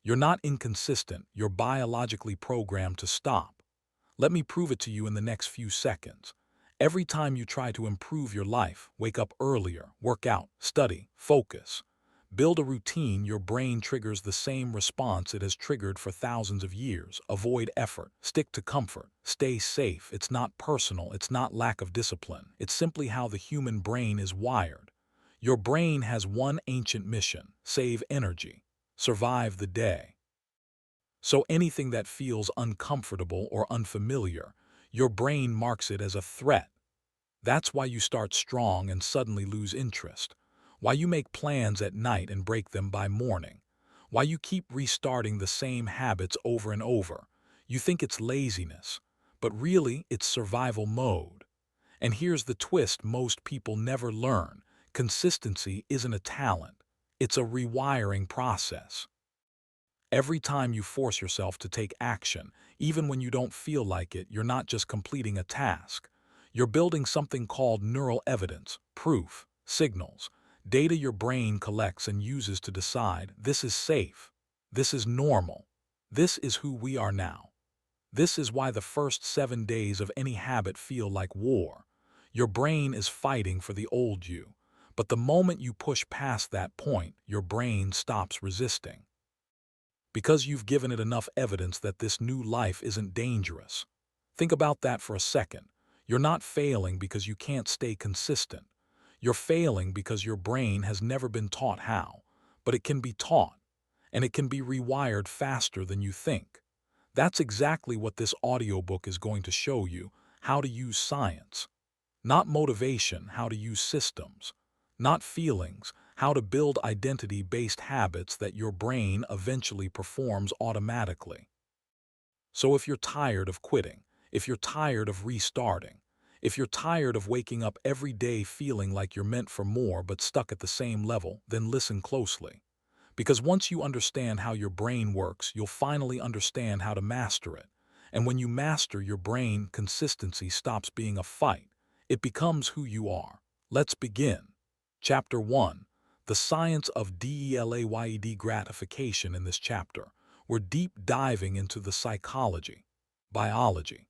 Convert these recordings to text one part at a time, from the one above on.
You're not inconsistent, you're biologically programmed to stop. Let me prove it to you in the next few seconds. Every time you try to improve your life, wake up earlier, work out, study, focus, build a routine, your brain triggers the same response it has triggered for thousands of years. Avoid effort, stick to comfort, stay safe. It's not personal, it's not lack of discipline. It's simply how the human brain is wired. Your brain has one ancient mission: save energy, survive the day. So anything that feels uncomfortable or unfamiliar, your brain marks it as a threat. That's why you start strong and suddenly lose interest. Why you make plans at night and break them by morning. Why you keep restarting the same habits over and over. You think it's laziness, but really it's survival mode. And here's the twist most people never learn. Consistency isn't a talent. It's a rewiring process. Every time you force yourself to take action, even when you don't feel like it, you're not just completing a task. You're building something called neural evidence, proof, signals, data your brain collects and uses to decide this is safe, this is normal, this is who we are now. This is why the first 7 days of any habit feel like war. Your brain is fighting for the old you, but the moment you push past that point, your brain stops resisting. Because you've given it enough evidence that this new life isn't dangerous. Think about that for a second. You're not failing because you can't stay consistent. You're failing because your brain has never been taught how, but it can be taught, and it can be rewired faster than you think. That's exactly what this audiobook is going to show you: how to use science. Not motivation, how to use systems. Not feelings, how to build identity-based habits that your brain eventually performs automatically. So if you're tired of quitting, if you're tired of restarting, if you're tired of waking up every day feeling like you're meant for more but stuck at the same level, then listen closely. Because once you understand how your brain works, you'll finally understand how to master it. And when you master your brain, consistency stops being a fight. It becomes who you are. Let's begin. Chapter 1. The Science of DELAYED Gratification. In this chapter, we're deep diving into the psychology, biology,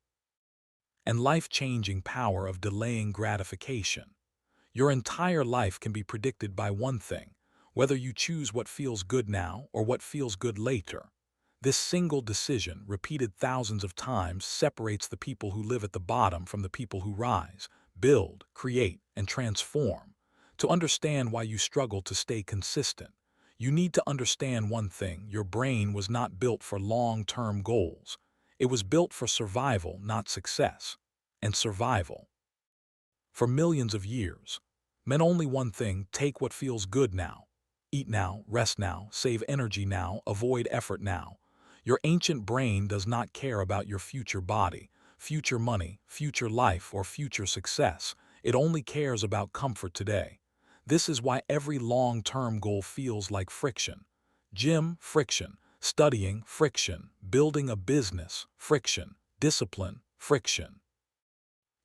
and life-changing power of delaying gratification. Your entire life can be predicted by one thing: whether you choose what feels good now or what feels good later. This single decision, repeated thousands of times, separates the people who live at the bottom from the people who rise, build, create, and transform. To understand why you struggle to stay consistent, you need to understand one thing: your brain was not built for long-term goals. It was built for survival, not success. And survival. For millions of years, meant only one thing: take what feels good now. Eat now, rest now, save energy now, avoid effort now. Your ancient brain does not care about your future body, future money, future life, or future success. It only cares about comfort today. This is why every long-term goal feels like friction. Gym, friction. Studying, friction. Building a business, friction. Discipline, friction.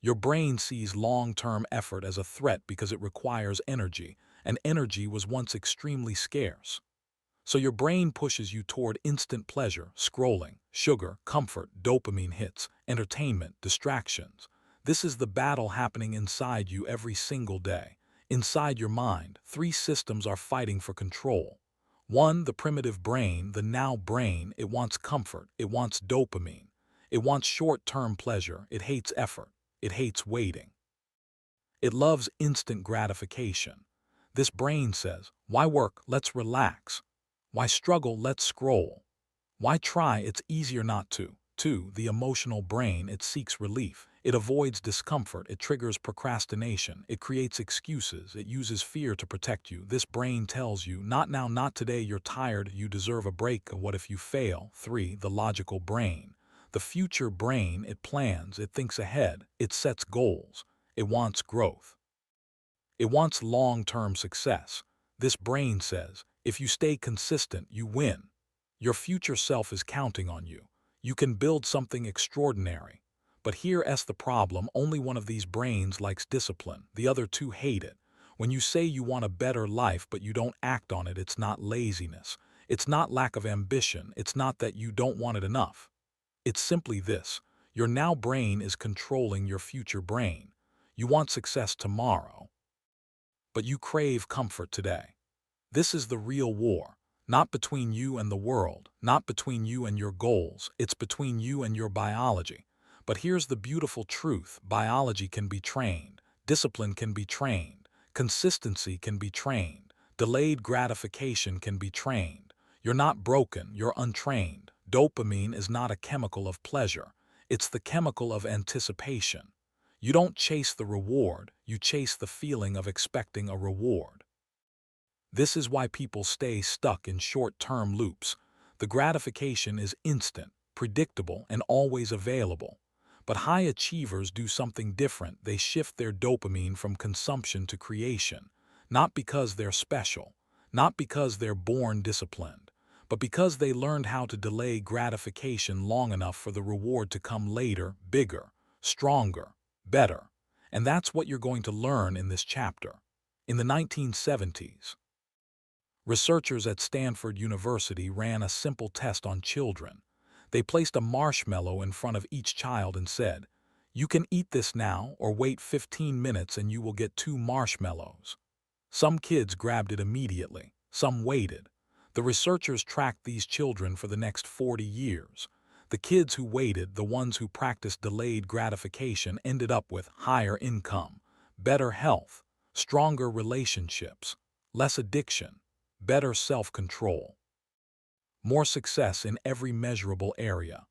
Your brain sees long-term effort as a threat because it requires energy, and energy was once extremely scarce. So your brain pushes you toward instant pleasure, scrolling, sugar, comfort, dopamine hits, entertainment, distractions. This is the battle happening inside you every single day. Inside your mind, three systems are fighting for control. One, the primitive brain, the now brain. It wants comfort, it wants dopamine, it wants short-term pleasure, it hates effort, it hates waiting. It loves instant gratification. This brain says, why work? Let's relax. Why struggle? Let's scroll. Why try? It's easier not to. 2. The emotional brain. It seeks relief. It avoids discomfort. It triggers procrastination. It creates excuses. It uses fear to protect you. This brain tells you, not now, not today, you're tired, you deserve a break. What if you fail? 3. The logical brain. The future brain. It plans. It thinks ahead. It sets goals. It wants growth. It wants long-term success. This brain says, if you stay consistent, you win. Your future self is counting on you. You can build something extraordinary. But here's the problem: only one of these brains likes discipline. The other two hate it. When you say you want a better life but you don't act on it, it's not laziness. It's not lack of ambition. It's not that you don't want it enough. It's simply this: your now brain is controlling your future brain. You want success tomorrow, but you crave comfort today. This is the real war, not between you and the world, not between you and your goals. It's between you and your biology. But here's the beautiful truth: biology can be trained, discipline can be trained, consistency can be trained, delayed gratification can be trained. You're not broken, you're untrained. Dopamine is not a chemical of pleasure, it's the chemical of anticipation. You don't chase the reward, you chase the feeling of expecting a reward. This is why people stay stuck in short-term loops. The gratification is instant, predictable, and always available. But high achievers do something different. They shift their dopamine from consumption to creation, not because they're special, not because they're born disciplined, but because they learned how to delay gratification long enough for the reward to come later, bigger, stronger, better. And that's what you're going to learn in this chapter. In the 1970s, researchers at Stanford University ran a simple test on children. They placed a marshmallow in front of each child and said, "You can eat this now or wait 15 minutes and you will get 2 marshmallows." Some kids grabbed it immediately, some waited. The researchers tracked these children for the next 40 years. The kids who waited, the ones who practiced delayed gratification, ended up with higher income, better health, stronger relationships, less addiction, better self-control, more success in every measurable area.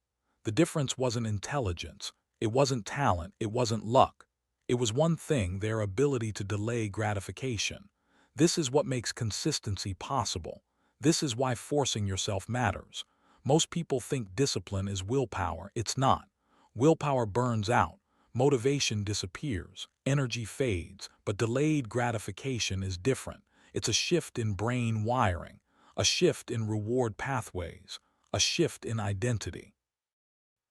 The difference wasn't intelligence, it wasn't talent, it wasn't luck. It was one thing: their ability to delay gratification. This is what makes consistency possible. This is why forcing yourself matters. Most people think discipline is willpower. It's not. Willpower burns out, motivation disappears, energy fades, but delayed gratification is different. It's a shift in brain wiring, a shift in reward pathways, a shift in identity.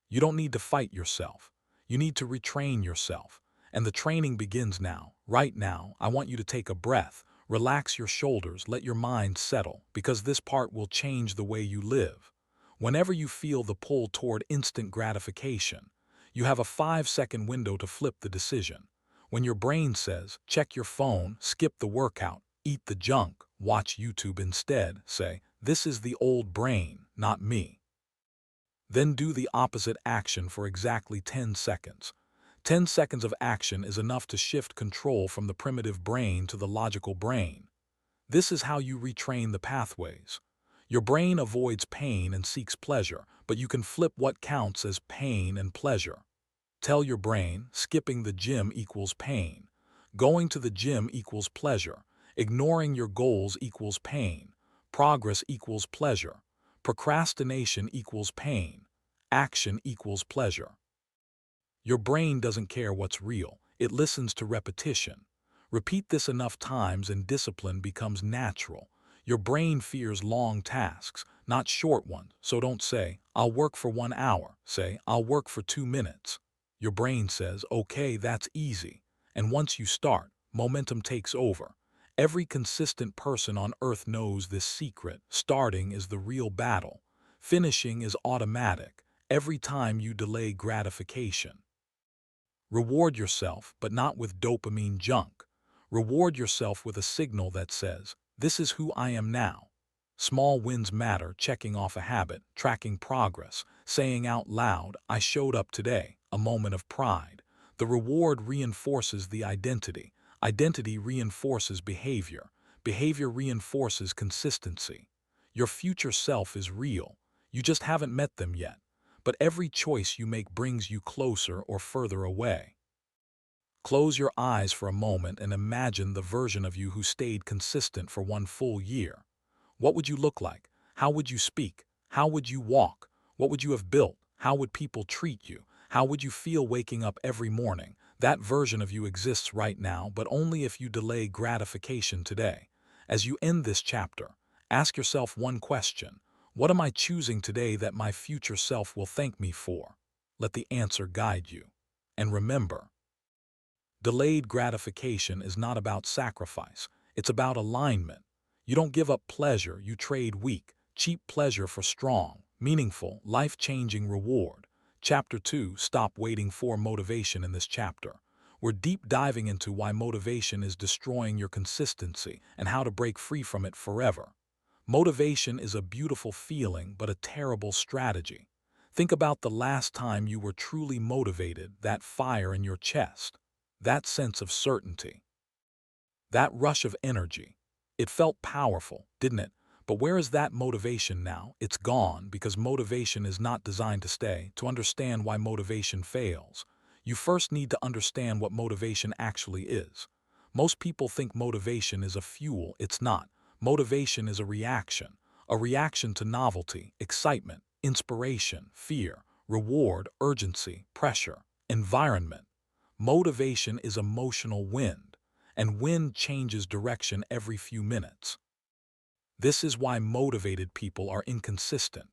You don't need to fight yourself. You need to retrain yourself. And the training begins now, right now. I want you to take a breath, relax your shoulders, let your mind settle, because this part will change the way you live. Whenever you feel the pull toward instant gratification, you have a 5-second window to flip the decision. When your brain says, check your phone, skip the workout, eat the junk, watch YouTube instead, say, this is the old brain, not me. Then do the opposite action for exactly 10 seconds. 10 seconds of action is enough to shift control from the primitive brain to the logical brain. This is how you retrain the pathways. Your brain avoids pain and seeks pleasure, but you can flip what counts as pain and pleasure. Tell your brain, skipping the gym equals pain. Going to the gym equals pleasure. Ignoring your goals equals pain. Progress equals pleasure. Procrastination equals pain. Action equals pleasure. Your brain doesn't care what's real. It listens to repetition. Repeat this enough times and discipline becomes natural. Your brain fears long tasks, not short ones. So don't say, I'll work for 1 hour. Say, I'll work for 2 minutes. Your brain says, okay, that's easy. And once you start, momentum takes over. Every consistent person on earth knows this secret. Starting is the real battle. Finishing is automatic every time you delay gratification. Reward yourself, but not with dopamine junk. Reward yourself with a signal that says, this is who I am now. Small wins matter: checking off a habit, tracking progress, saying out loud, I showed up today, a moment of pride. The reward reinforces the identity. Identity reinforces behavior. Behavior reinforces consistency. Your future self is real. You just haven't met them yet. But every choice you make brings you closer or further away. Close your eyes for a moment and imagine the version of you who stayed consistent for 1 full year. What would you look like? How would you speak? How would you walk? What would you have built? How would people treat you? How would you feel waking up every morning? That version of you exists right now, but only if you delay gratification today. As you end this chapter, ask yourself one question: what am I choosing today that my future self will thank me for? Let the answer guide you. And remember, delayed gratification is not about sacrifice. It's about alignment. You don't give up pleasure, you trade weak. cheap pleasure for strong, meaningful, life-changing reward. Chapter 2, Stop Waiting for Motivation. In this chapter, we're deep diving into why motivation is destroying your consistency and how to break free from it forever. Motivation is a beautiful feeling, but a terrible strategy. Think about the last time you were truly motivated, that fire in your chest, that sense of certainty, that rush of energy. It felt powerful, didn't it? But where is that motivation now? It's gone, because motivation is not designed to stay. To understand why motivation fails, you first need to understand what motivation actually is. Most people think motivation is a fuel. It's not. Motivation is a reaction to novelty, excitement, inspiration, fear, reward, urgency, pressure, environment. Motivation is emotional wind, and wind changes direction every few minutes. This is why motivated people are inconsistent,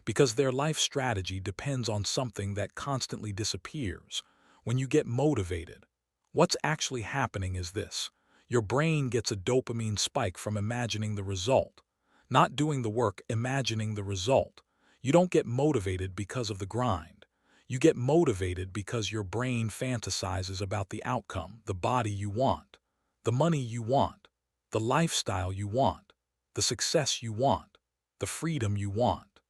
because their life strategy depends on something that constantly disappears. When you get motivated, what's actually happening is this. Your brain gets a dopamine spike from imagining the result. Not doing the work, imagining the result. You don't get motivated because of the grind. You get motivated because your brain fantasizes about the outcome, the body you want, the money you want, the lifestyle you want, the success you want, the freedom you want.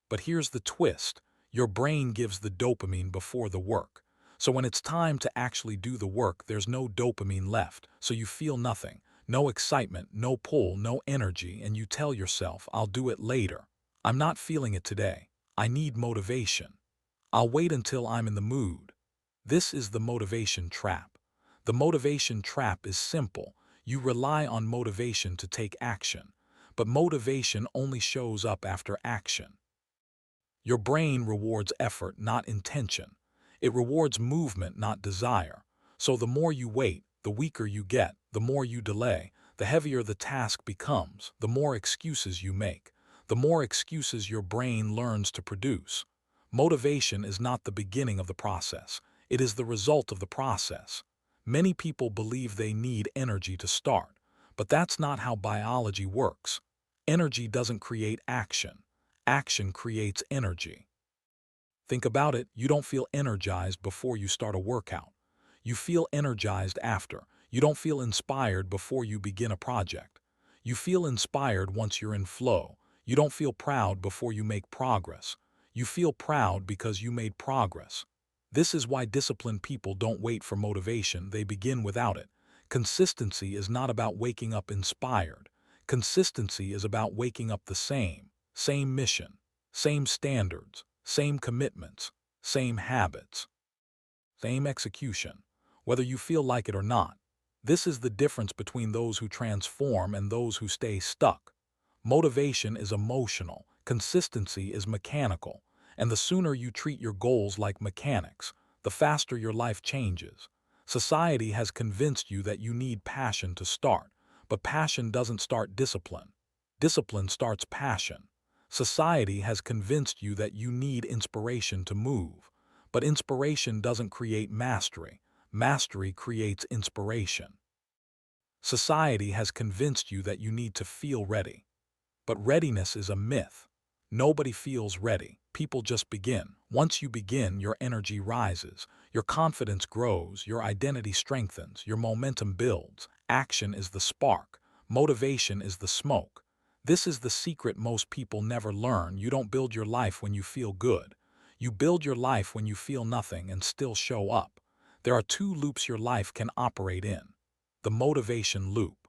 But here's the twist. Your brain gives the dopamine before the work. So when it's time to actually do the work, there's no dopamine left, so you feel nothing. No excitement, no pull, no energy, and you tell yourself, I'll do it later. I'm not feeling it today. I need motivation. I'll wait until I'm in the mood. This is the motivation trap. The motivation trap is simple. You rely on motivation to take action, but motivation only shows up after action. Your brain rewards effort, not intention. It rewards movement, not desire. So the more you wait, the weaker you get, the more you delay, the heavier the task becomes, the more excuses you make, the more excuses your brain learns to produce. Motivation is not the beginning of the process. It is the result of the process. Many people believe they need energy to start, but that's not how biology works. Energy doesn't create action. Action creates energy. Think about it. You don't feel energized before you start a workout. You feel energized after. You don't feel inspired before you begin a project. You feel inspired once you're in flow. You don't feel proud before you make progress. You feel proud because you made progress. This is why disciplined people don't wait for motivation. They begin without it. Consistency is not about waking up inspired. Consistency is about waking up the same mission, same standards, same commitments, same habits, same execution, whether you feel like it or not. This is the difference between those who transform and those who stay stuck. Motivation is emotional, consistency is mechanical, and the sooner you treat your goals like mechanics, the faster your life changes. Society has convinced you that you need passion to start, but passion doesn't start discipline. Discipline starts passion. Society has convinced you that you need inspiration to move, but inspiration doesn't create mastery. Mastery creates inspiration. Society has convinced you that you need to feel ready, but readiness is a myth. Nobody feels ready. People just begin. Once you begin, your energy rises, your confidence grows, your identity strengthens, your momentum builds. Action is the spark. Motivation is the smoke. This is the secret most people never learn. You don't build your life when you feel good. You build your life when you feel nothing and still show up. There are two loops your life can operate in. The motivation loop.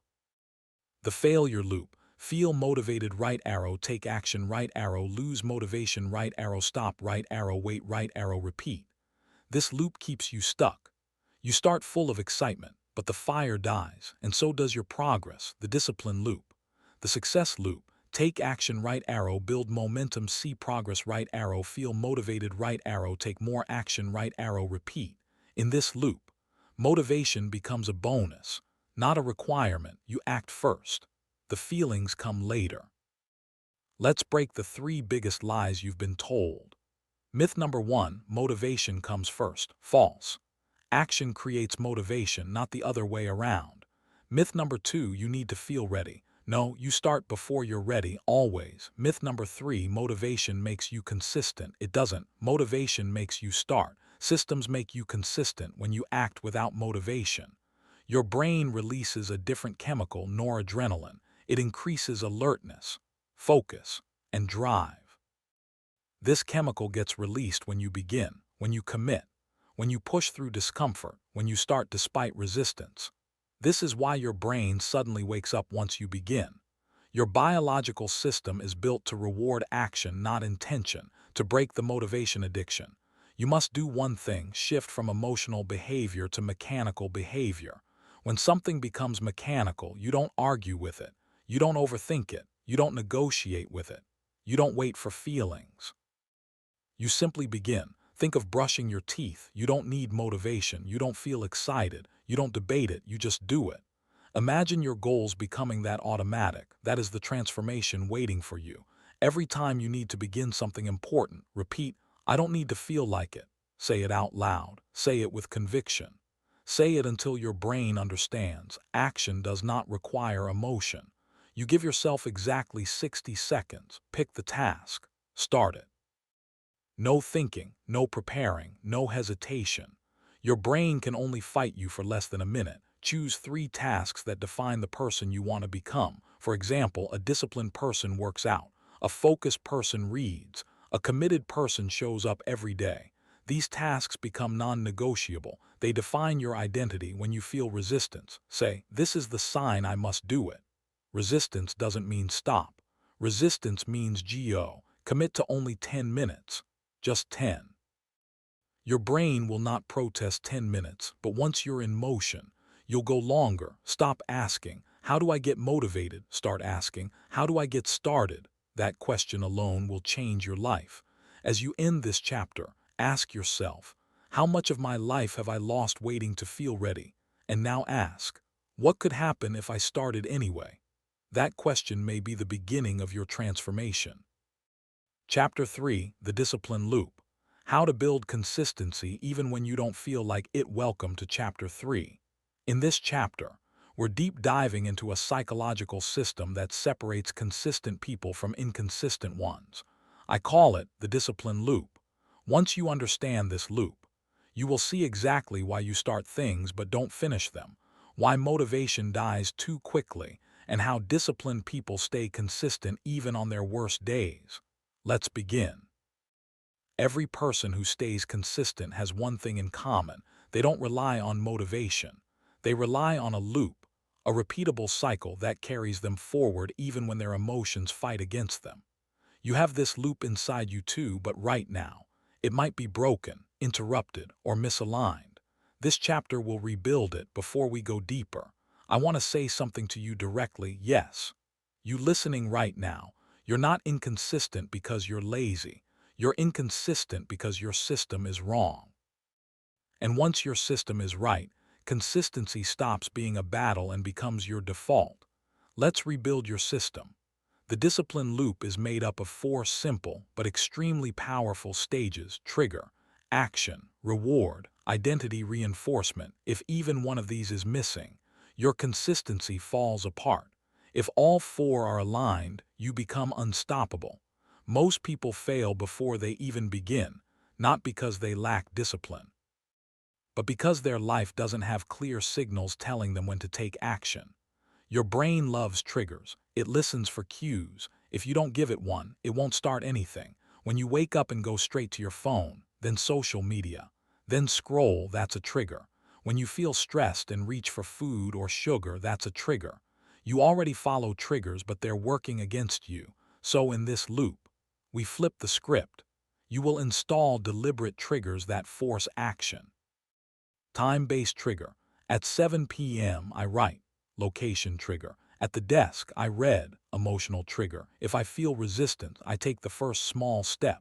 The failure loop. Feel motivated, right arrow, take action, right arrow, lose motivation, right arrow, stop, right arrow, wait, right arrow, repeat. This loop keeps you stuck. You start full of excitement, but the fire dies, and so does your progress. The discipline loop. The success loop. Take action, right arrow, build momentum, see progress, right arrow, feel motivated, right arrow, take more action, right arrow, repeat. In this loop, motivation becomes a bonus, not a requirement. You act first. The feelings come later. Let's break the 3 biggest lies you've been told. Myth number 1, motivation comes first. False. Action creates motivation, not the other way around. Myth number 2, you need to feel ready. No, you start before you're ready, always. Myth number 3, motivation makes you consistent. It doesn't. Motivation makes you start. Systems make you consistent when you act without motivation. Your brain releases a different chemical, noradrenaline. It increases alertness, focus, and drive. This chemical gets released when you begin, when you commit, when you push through discomfort, when you start despite resistance. This is why your brain suddenly wakes up once you begin. Your biological system is built to reward action, not intention, to break the motivation addiction. You must do one thing: shift from emotional behavior to mechanical behavior. When something becomes mechanical, you don't argue with it. You don't overthink it. You don't negotiate with it. You don't wait for feelings. You simply begin. Think of brushing your teeth. You don't need motivation. You don't feel excited. You don't debate it. You just do it. Imagine your goals becoming that automatic. That is the transformation waiting for you. Every time you need to begin something important, repeat, "I don't need to feel like it." Say it out loud. Say it with conviction. Say it until your brain understands. Action does not require emotion. You give yourself exactly 60 seconds. Pick the task. Start it. No thinking, no preparing, no hesitation. Your brain can only fight you for less than a minute. Choose 3 tasks that define the person you want to become. For example, a disciplined person works out. A focused person reads. A committed person shows up every day. These tasks become non-negotiable. They define your identity. When you feel resistance, say, "This is the sign I must do it." Resistance doesn't mean stop. Resistance means go. Commit to only 10 minutes. Just 10. Your brain will not protest 10 minutes, but once you're in motion, you'll go longer. Stop asking, "How do I get motivated?" Start asking, "How do I get started?" That question alone will change your life. As you end this chapter, ask yourself, how much of my life have I lost waiting to feel ready? And now ask, what could happen if I started anyway? That question may be the beginning of your transformation. Chapter 3, The Discipline Loop. How to build consistency even when you don't feel like it. Welcome to Chapter 3. In this chapter, we're deep diving into a psychological system that separates consistent people from inconsistent ones. I call it the discipline loop. Once you understand this loop, you will see exactly why you start things but don't finish them, why motivation dies too quickly, and how disciplined people stay consistent even on their worst days. Let's begin. Every person who stays consistent has one thing in common: they don't rely on motivation. They rely on a loop, a repeatable cycle that carries them forward even when their emotions fight against them. You have this loop inside you too, but right now, it might be broken, interrupted, or misaligned. This chapter will rebuild it. Before we go deeper, I want to say something to you directly. Yes, you listening right now, you're not inconsistent because you're lazy. You're inconsistent because your system is wrong. And once your system is right, consistency stops being a battle and becomes your default. Let's rebuild your system. The discipline loop is made up of 4 simple but extremely powerful stages: trigger, action, reward, identity reinforcement. If even one of these is missing, your consistency falls apart. If all 4 are aligned, you become unstoppable. Most people fail before they even begin, not because they lack discipline, but because their life doesn't have clear signals telling them when to take action. Your brain loves triggers. It listens for cues. If you don't give it one, it won't start anything. When you wake up and go straight to your phone, then social media, then scroll, that's a trigger. When you feel stressed and reach for food or sugar, that's a trigger. You already follow triggers, but they're working against you. So in this loop, we flip the script. You will install deliberate triggers that force action. Time-based trigger. At 7 p.m. I write. Location trigger. At the desk I read. Emotional trigger. If I feel resistance, I take the first small step.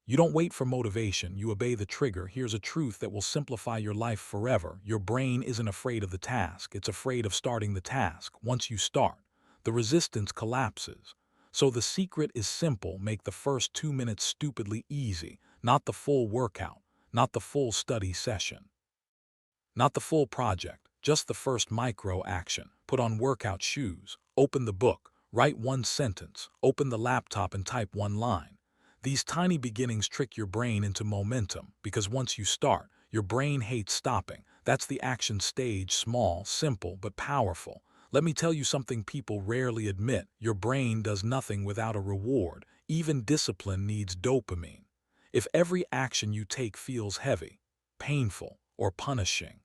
You don't wait for motivation, you obey the trigger. Here's a truth that will simplify your life forever. Your brain isn't afraid of the task, it's afraid of starting the task. Once you start, the resistance collapses. So the secret is simple: make the first 2 minutes stupidly easy, not the full workout, not the full study session, not the full project, just the first micro action. Put on workout shoes, open the book, write one sentence, open the laptop and type one line. These tiny beginnings trick your brain into momentum because once you start, your brain hates stopping. That's the action stage, small, simple, but powerful. Let me tell you something people rarely admit. Your brain does nothing without a reward. Even discipline needs dopamine. If every action you take feels heavy, painful, or punishing,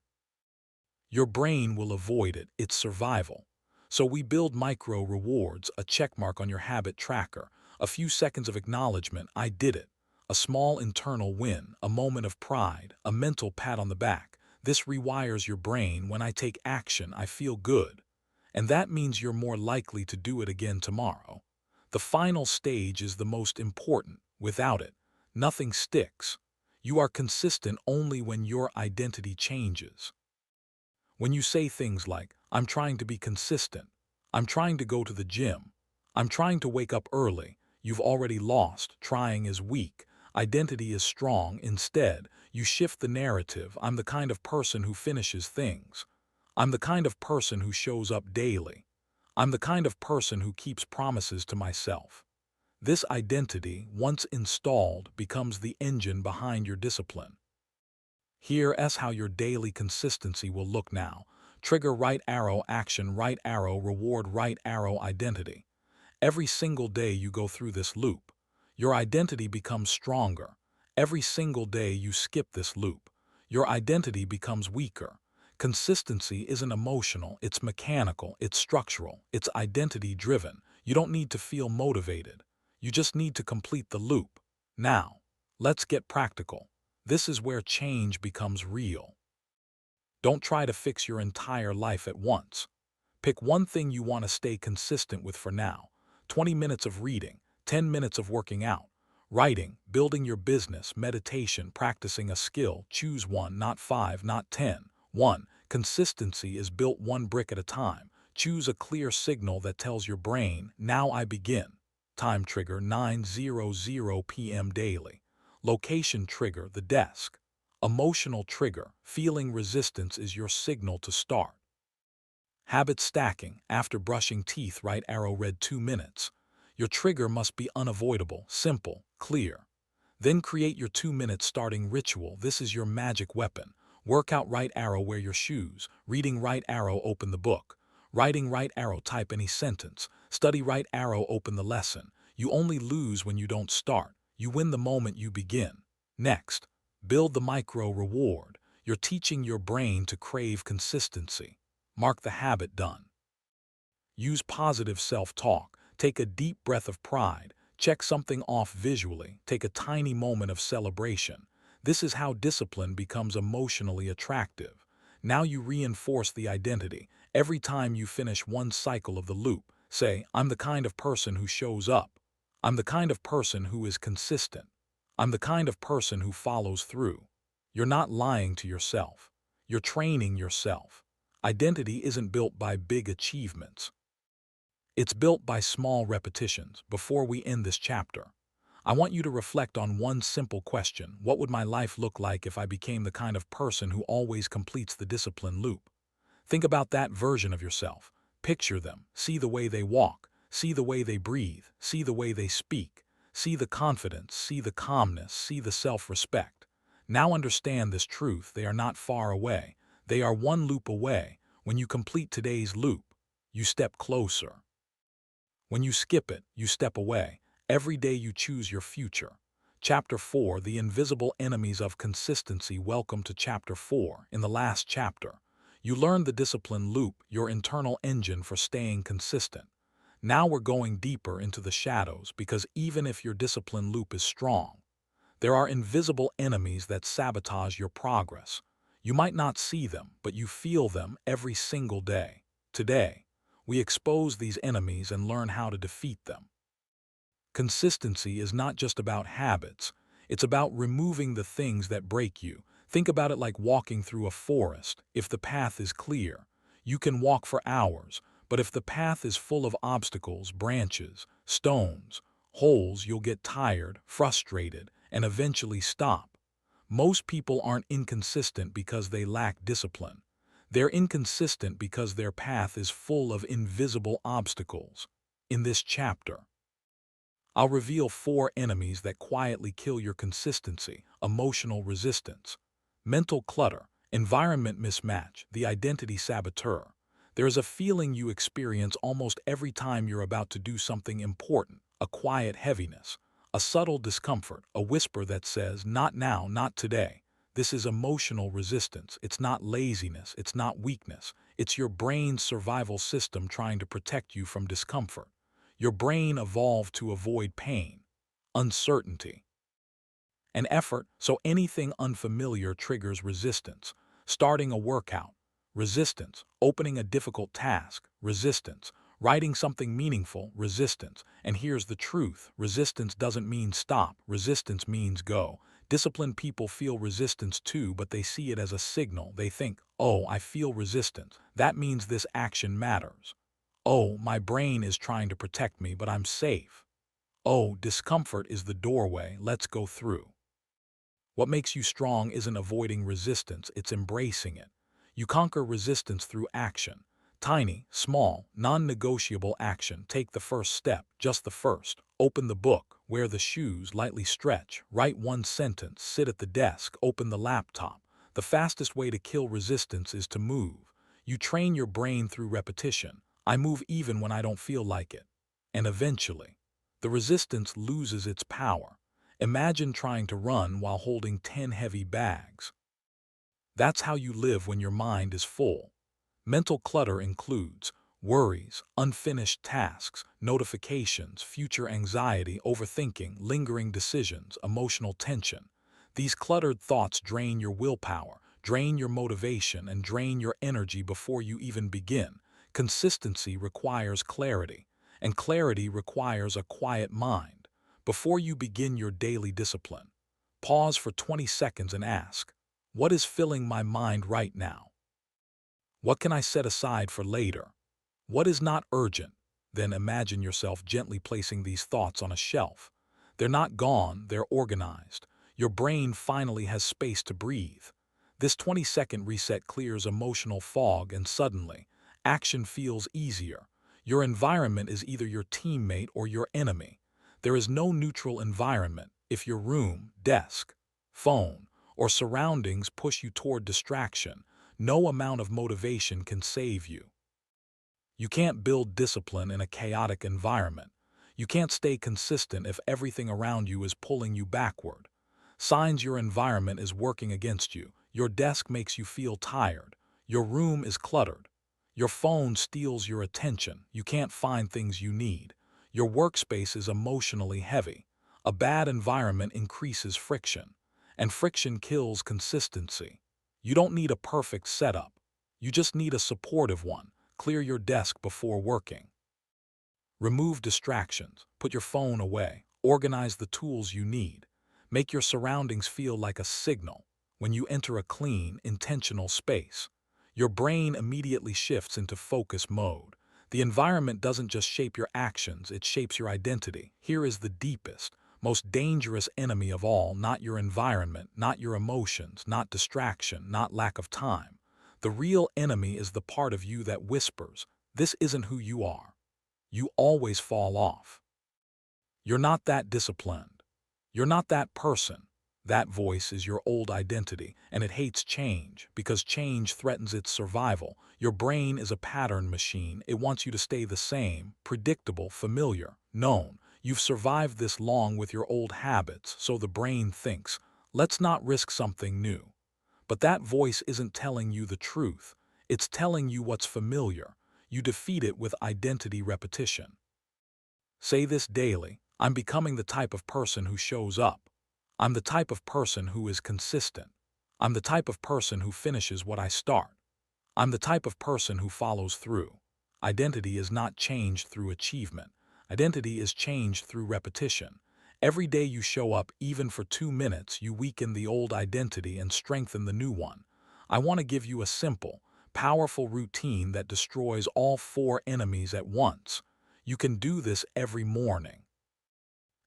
your brain will avoid it. It's survival. So we build micro rewards, a checkmark on your habit tracker, a few seconds of acknowledgement, I did it, a small internal win, a moment of pride, a mental pat on the back. This rewires your brain. When I take action, I feel good. And that means you're more likely to do it again tomorrow. The final stage is the most important. Without it, nothing sticks. You are consistent only when your identity changes. When you say things like, I'm trying to be consistent, I'm trying to go to the gym, I'm trying to wake up early, you've already lost. Trying is weak. Identity is strong. Instead, you shift the narrative. I'm the kind of person who finishes things. I'm the kind of person who shows up daily. I'm the kind of person who keeps promises to myself. This identity, once installed, becomes the engine behind your discipline. Here's how your daily consistency will look now. Trigger, right arrow, action, right arrow, reward, right arrow, identity. Every single day you go through this loop, your identity becomes stronger. Every single day you skip this loop, your identity becomes weaker. Consistency isn't emotional, it's mechanical, it's structural, it's identity-driven. You don't need to feel motivated. You just need to complete the loop. Now, let's get practical. This is where change becomes real. Don't try to fix your entire life at once. Pick one thing you want to stay consistent with for now. 20 minutes of reading, 10 minutes of working out, writing, building your business, meditation, practicing a skill. Choose one, not 5, not 10. 1. Consistency is built one brick at a time. Choose a clear signal that tells your brain, now I begin. Time trigger, 9:00 p.m. daily. Location trigger, the desk. Emotional trigger, feeling resistance is your signal to start. Habit stacking, after brushing teeth, right arrow, red, 2 minutes. Your trigger must be unavoidable, simple, clear. Then create your 2-minute starting ritual. This is your magic weapon. Workout, right arrow, wear your shoes. Reading, right arrow, open the book. Writing, right arrow, type any sentence. Study, right arrow, open the lesson. You only lose when you don't start. You win the moment you begin. Next, build the micro reward. You're teaching your brain to crave consistency. Mark the habit done. Use positive self-talk. Take a deep breath of pride. Check something off visually. Take a tiny moment of celebration. This is how discipline becomes emotionally attractive. Now you reinforce the identity. Every time you finish one cycle of the loop, say, I'm the kind of person who shows up. I'm the kind of person who is consistent. I'm the kind of person who follows through. You're not lying to yourself. You're training yourself. Identity isn't built by big achievements. It's built by small repetitions. Before we end this chapter, I want you to reflect on one simple question. What would my life look like if I became the kind of person who always completes the discipline loop? Think about that version of yourself. Picture them. See the way they walk. See the way they breathe. See the way they speak. See the confidence. See the calmness. See the self-respect. Now understand this truth. They are not far away. They are one loop away. When you complete today's loop, you step closer. When you skip it, you step away. Every day you choose your future. Chapter 4, The Invisible Enemies of Consistency. Welcome to Chapter 4. In the last chapter, you learned the discipline loop, your internal engine for staying consistent. Now we're going deeper into the shadows because even if your discipline loop is strong, there are invisible enemies that sabotage your progress. You might not see them, but you feel them every single day. Today, we expose these enemies and learn how to defeat them. Consistency is not just about habits. It's about removing the things that break you. Think about it like walking through a forest. If the path is clear, you can walk for hours. But if the path is full of obstacles, branches, stones, holes, you'll get tired, frustrated, and eventually stop. Most people aren't inconsistent because they lack discipline. They're inconsistent because their path is full of invisible obstacles. In this chapter, I'll reveal 4 enemies that quietly kill your consistency: emotional resistance, mental clutter, environment mismatch, the identity saboteur. There is a feeling you experience almost every time you're about to do something important, a quiet heaviness, a subtle discomfort, a whisper that says, "Not now, not today." This is emotional resistance. It's not laziness, it's not weakness. It's your brain's survival system trying to protect you from discomfort. Your brain evolved to avoid pain, uncertainty, and effort, so anything unfamiliar triggers resistance. Starting a workout, resistance. Opening a difficult task, resistance. Writing something meaningful, resistance. And here's the truth: resistance doesn't mean stop, resistance means go. Disciplined people feel resistance too, but they see it as a signal. They think, "Oh, I feel resistance. That means this action matters. Oh, my brain is trying to protect me, but I'm safe. Oh, discomfort is the doorway. Let's go through." What makes you strong isn't avoiding resistance, it's embracing it. You conquer resistance through action. Tiny, small, non-negotiable action. Take the first step, just the first. Open the book, wear the shoes, lightly stretch, write one sentence, sit at the desk, open the laptop. The fastest way to kill resistance is to move. You train your brain through repetition. I move even when I don't feel like it. And eventually, the resistance loses its power. Imagine trying to run while holding 10 heavy bags. That's how you live when your mind is full. Mental clutter includes worries, unfinished tasks, notifications, future anxiety, overthinking, lingering decisions, emotional tension. These cluttered thoughts drain your willpower, drain your motivation, and drain your energy before you even begin. Consistency requires clarity, and clarity requires a quiet mind. Before you begin your daily discipline, pause for 20 seconds and ask, what is filling my mind right now? What can I set aside for later? What is not urgent? Then imagine yourself gently placing these thoughts on a shelf. They're not gone, they're organized. Your brain finally has space to breathe. This 20-second reset clears emotional fog, and suddenly, action feels easier. Your environment is either your teammate or your enemy. There is no neutral environment. If your room, desk, phone, or surroundings push you toward distraction, no amount of motivation can save you. You can't build discipline in a chaotic environment. You can't stay consistent if everything around you is pulling you backward. Signs your environment is working against you. Your desk makes you feel tired. Your room is cluttered. Your phone steals your attention. You can't find things you need. Your workspace is emotionally heavy. A bad environment increases friction, and friction kills consistency. You don't need a perfect setup. You just need a supportive one. Clear your desk before working. Remove distractions. Put your phone away. Organize the tools you need. Make your surroundings feel like a signal. When you enter a clean, intentional space, your brain immediately shifts into focus mode. The environment doesn't just shape your actions, it shapes your identity. Here is the deepest, most dangerous enemy of all: not your environment, not your emotions, not distraction, not lack of time. The real enemy is the part of you that whispers, "This isn't who you are. You always fall off. You're not that disciplined. You're not that person." That voice is your old identity, and it hates change because change threatens its survival. Your brain is a pattern machine. It wants you to stay the same, predictable, familiar, known. You've survived this long with your old habits, so the brain thinks, "Let's not risk something new." But that voice isn't telling you the truth. It's telling you what's familiar. You defeat it with identity repetition. Say this daily: I'm becoming the type of person who shows up. I'm the type of person who is consistent. I'm the type of person who finishes what I start. I'm the type of person who follows through. Identity is not changed through achievement. Identity is changed through repetition. Every day you show up, even for 2 minutes, you weaken the old identity and strengthen the new one. I want to give you a simple, powerful routine that destroys all 4 enemies at once. You can do this every morning,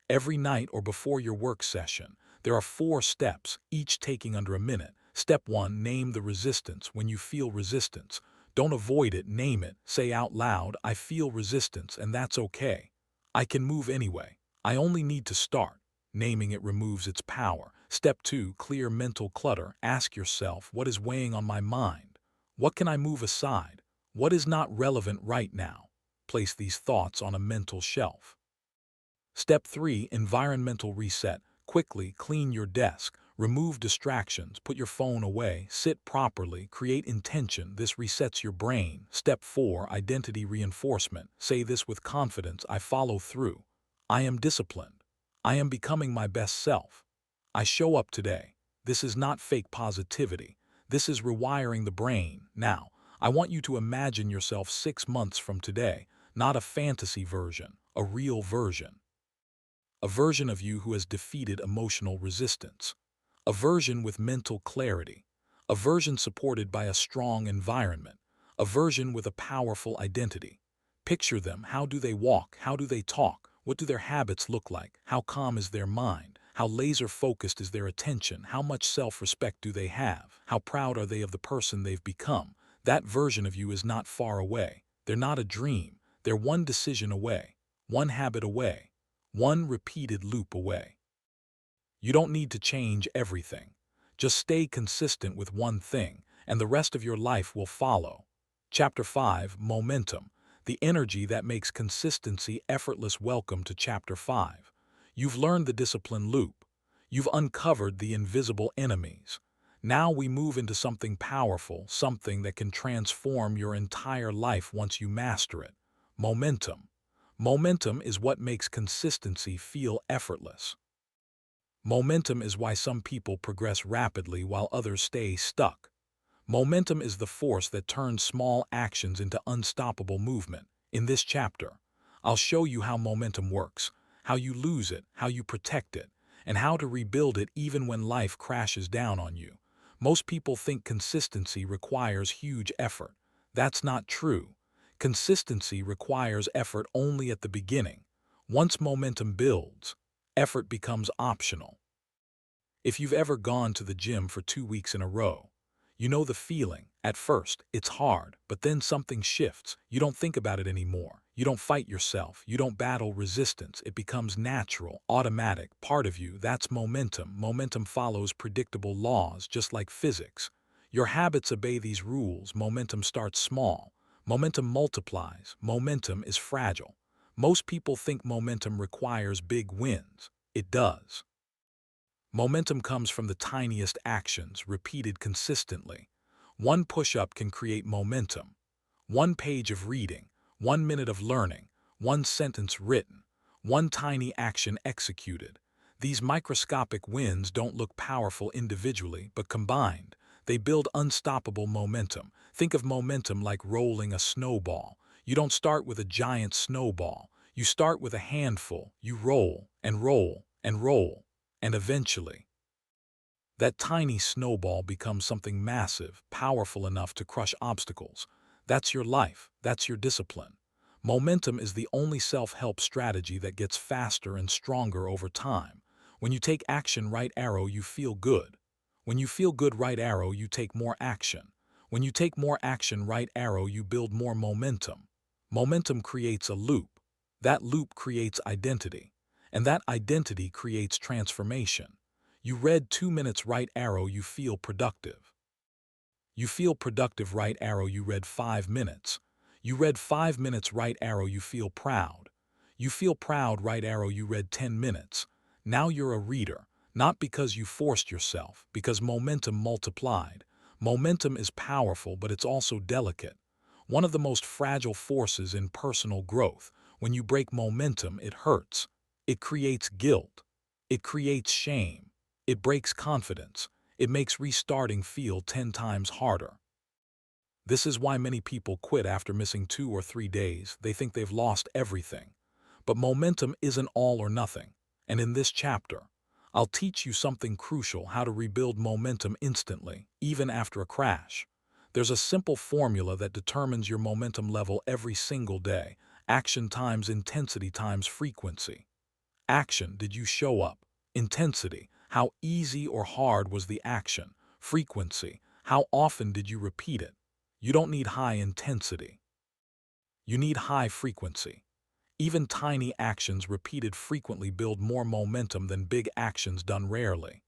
every night, or before your work session. There are 4 steps, each taking under a minute. Step 1. Name the resistance. When you feel resistance, don't avoid it, name it. Say out loud, I feel resistance, and that's okay. I can move anyway. I only need to start. Naming it removes its power. Step 2. Clear mental clutter. Ask yourself, what is weighing on my mind? What can I move aside? What is not relevant right now? Place these thoughts on a mental shelf. Step 3. Environmental reset. Quickly clean your desk. Remove distractions. Put your phone away. Sit properly. Create intention. This resets your brain. Step 4. Identity reinforcement. Say this with confidence. I follow through. I am disciplined. I am becoming my best self. I show up today. This is not fake positivity. This is rewiring the brain. Now, I want you to imagine yourself 6 months from today. Not a fantasy version, a real version. A version of you who has defeated emotional resistance. A version with mental clarity. A version supported by a strong environment. A version with a powerful identity. Picture them. How do they walk? How do they talk? What do their habits look like? How calm is their mind? How laser-focused is their attention? How much self-respect do they have? How proud are they of the person they've become? That version of you is not far away. They're not a dream. They're one decision away, one habit away, one repeated loop away. You don't need to change everything. Just stay consistent with one thing, and the rest of your life will follow. Chapter 5. Momentum. The energy that makes consistency effortless. Welcome to Chapter 5. You've learned the discipline loop. You've uncovered the invisible enemies. Now we move into something powerful, something that can transform your entire life once you master it. Momentum. Momentum is what makes consistency feel effortless. Momentum is why some people progress rapidly while others stay stuck. Momentum is the force that turns small actions into unstoppable movement. In this chapter, I'll show you how momentum works, how you lose it, how you protect it, and how to rebuild it even when life crashes down on you. Most people think consistency requires huge effort. That's not true. Consistency requires effort only at the beginning. Once momentum builds, effort becomes optional. If you've ever gone to the gym for 2 weeks in a row, you know the feeling. At first, it's hard, but then something shifts. You don't think about it anymore. You don't fight yourself. You don't battle resistance. It becomes natural, automatic, part of you. That's momentum. Momentum follows predictable laws, just like physics. Your habits obey these rules. Momentum starts small. Momentum multiplies. Momentum is fragile. Most people think momentum requires big wins. It does. Momentum comes from the tiniest actions, repeated consistently. One push-up can create momentum. One page of reading, 1 minute of learning, one sentence written, one tiny action executed. These microscopic wins don't look powerful individually, but combined, they build unstoppable momentum. Think of momentum like rolling a snowball. You don't start with a giant snowball. You start with a handful. You roll and roll and roll, and eventually, that tiny snowball becomes something massive, powerful enough to crush obstacles. That's your life. That's your discipline. Momentum is the only self-help strategy that gets faster and stronger over time. When you take action, right arrow, you feel good. When you feel good, right arrow, you take more action. When you take more action, right arrow, you build more momentum. Momentum creates a loop. That loop creates identity. And that identity creates transformation. You read 2 minutes, right arrow, you feel productive. You feel productive, right arrow, you read 5 minutes. You read 5 minutes, right arrow, you feel proud. You feel proud, right arrow, you read 10 minutes. Now you're a reader, not because you forced yourself, because momentum multiplied. Momentum is powerful, but it's also delicate. One of the most fragile forces in personal growth. When you break momentum, it hurts. It creates guilt. It creates shame. It breaks confidence. It makes restarting feel 10 times harder. This is why many people quit after missing 2 or 3 days. They think they've lost everything. But momentum isn't all or nothing. And in this chapter, I'll teach you something crucial: how to rebuild momentum instantly, even after a crash. There's a simple formula that determines your momentum level every single day. Action times intensity times frequency. Action: did you show up? Intensity: how easy or hard was the action? Frequency. How often did you repeat it? You don't need high intensity. You need high frequency. Even tiny actions repeated frequently build more momentum than big actions done rarely.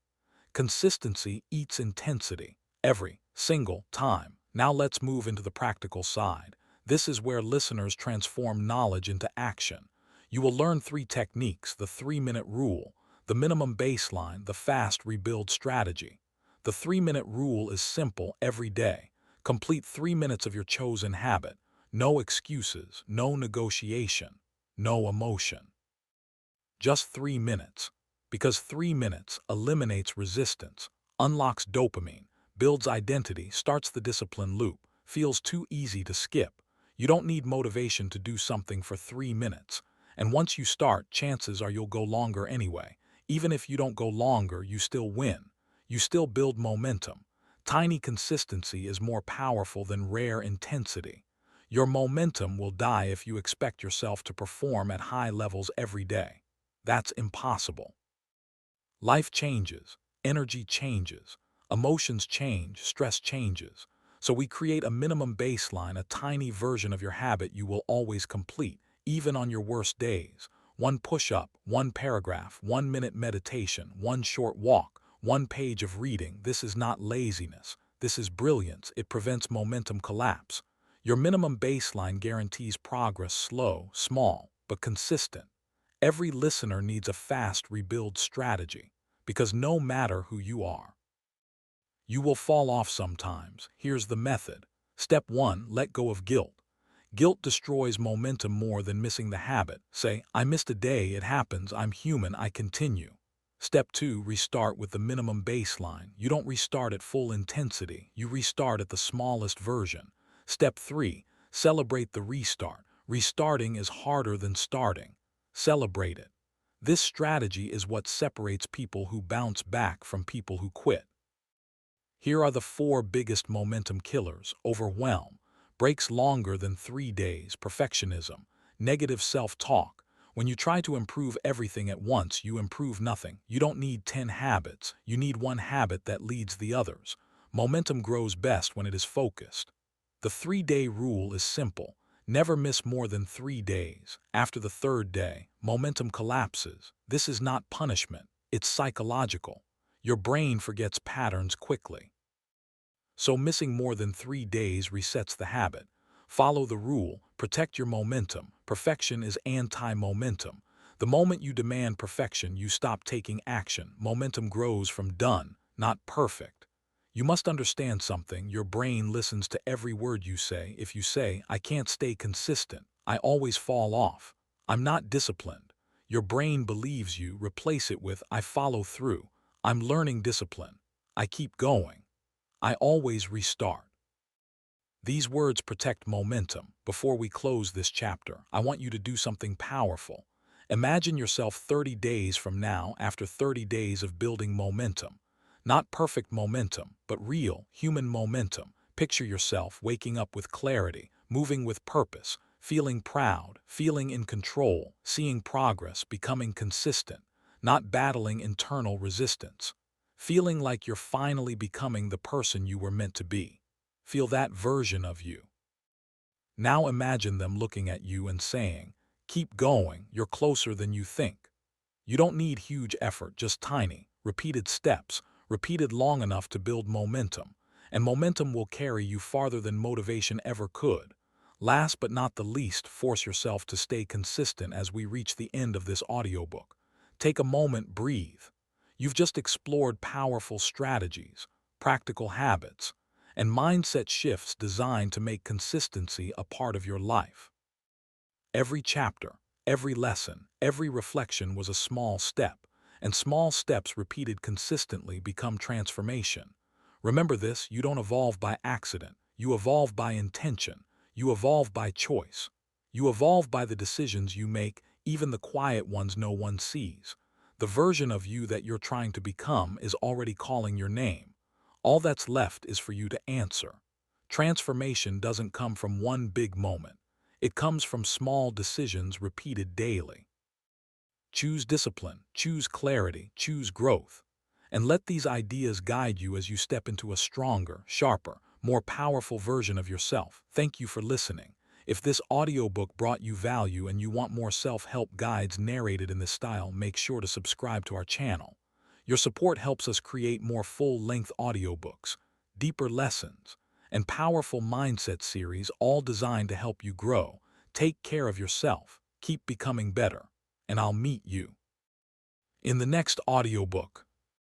Consistency eats intensity every single time. Now let's move into the practical side. This is where listeners transform knowledge into action. You will learn 3 techniques: the 3-minute rule, the minimum baseline, the fast rebuild strategy. The 3-minute rule is simple every day. Complete 3 minutes of your chosen habit. No excuses, no negotiation, no emotion. Just 3 minutes. Because 3 minutes eliminates resistance, unlocks dopamine, builds identity, starts the discipline loop, feels too easy to skip. You don't need motivation to do something for 3 minutes. And once you start, chances are you'll go longer anyway. Even if you don't go longer, you still win. You still build momentum. Tiny consistency is more powerful than rare intensity. Your momentum will die if you expect yourself to perform at high levels every day. That's impossible. Life changes, energy changes, emotions change, stress changes. So we create a minimum baseline, a tiny version of your habit you will always complete, even on your worst days. 1 push-up, 1 paragraph, 1-minute meditation, 1 short walk, 1 page of reading. This is not laziness. This is brilliance. It prevents momentum collapse. Your minimum baseline guarantees progress, slow, small, but consistent. Every listener needs a fast rebuild strategy, because no matter who you are, you will fall off sometimes. Here's the method. Step 1, let go of guilt. Guilt destroys momentum more than missing the habit. Say, I missed a day, it happens, I'm human, I continue. Step 2, restart with the minimum baseline. You don't restart at full intensity, you restart at the smallest version. Step 3, celebrate the restart. Restarting is harder than starting. Celebrate it. This strategy is what separates people who bounce back from people who quit. Here are the 4 biggest momentum killers: overwhelm, breaks longer than 3 days, perfectionism, negative self-talk. When you try to improve everything at once, you improve nothing. You don't need 10 habits, you need 1 habit that leads the others. Momentum grows best when it is focused. The 3-day rule is simple. Never miss more than 3 days. After the 3rd day, momentum collapses. This is not punishment, it's psychological. Your brain forgets patterns quickly. So missing more than 3 days resets the habit. Follow the rule, protect your momentum. Perfection is anti-momentum. The moment you demand perfection, you stop taking action. Momentum grows from done, not perfect. You must understand something. Your brain listens to every word you say. If you say, I can't stay consistent, I always fall off, I'm not disciplined, your brain believes you. Replace it with, I follow through, I'm learning discipline, I keep going, I always restart. These words protect momentum. Before we close this chapter, I want you to do something powerful. Imagine yourself 30 days from now, after 30 days of building momentum. Not perfect momentum, but real, human momentum. Picture yourself waking up with clarity, moving with purpose, feeling proud, feeling in control, seeing progress, becoming consistent, not battling internal resistance. Feeling like you're finally becoming the person you were meant to be. Feel that version of you. Now imagine them looking at you and saying, keep going, you're closer than you think. You don't need huge effort, just tiny, repeated steps, repeated long enough to build momentum, and momentum will carry you farther than motivation ever could. Last but not the least, force yourself to stay consistent as we reach the end of this audiobook. Take a moment, breathe. You've just explored powerful strategies, practical habits, and mindset shifts designed to make consistency a part of your life. Every chapter, every lesson, every reflection was a small step, and small steps repeated consistently become transformation. Remember this, you don't evolve by accident, you evolve by intention, you evolve by choice. You evolve by the decisions you make, even the quiet ones no one sees. The version of you that you're trying to become is already calling your name. All that's left is for you to answer. Transformation doesn't come from one big moment. It comes from small decisions repeated daily. Choose discipline, choose clarity, choose growth. And let these ideas guide you as you step into a stronger, sharper, more powerful version of yourself. Thank you for listening. If this audiobook brought you value and you want more self-help guides narrated in this style, make sure to subscribe to our channel. Your support helps us create more full-length audiobooks, deeper lessons, and powerful mindset series, all designed to help you grow. Take care of yourself, keep becoming better, and I'll meet you in the next audiobook.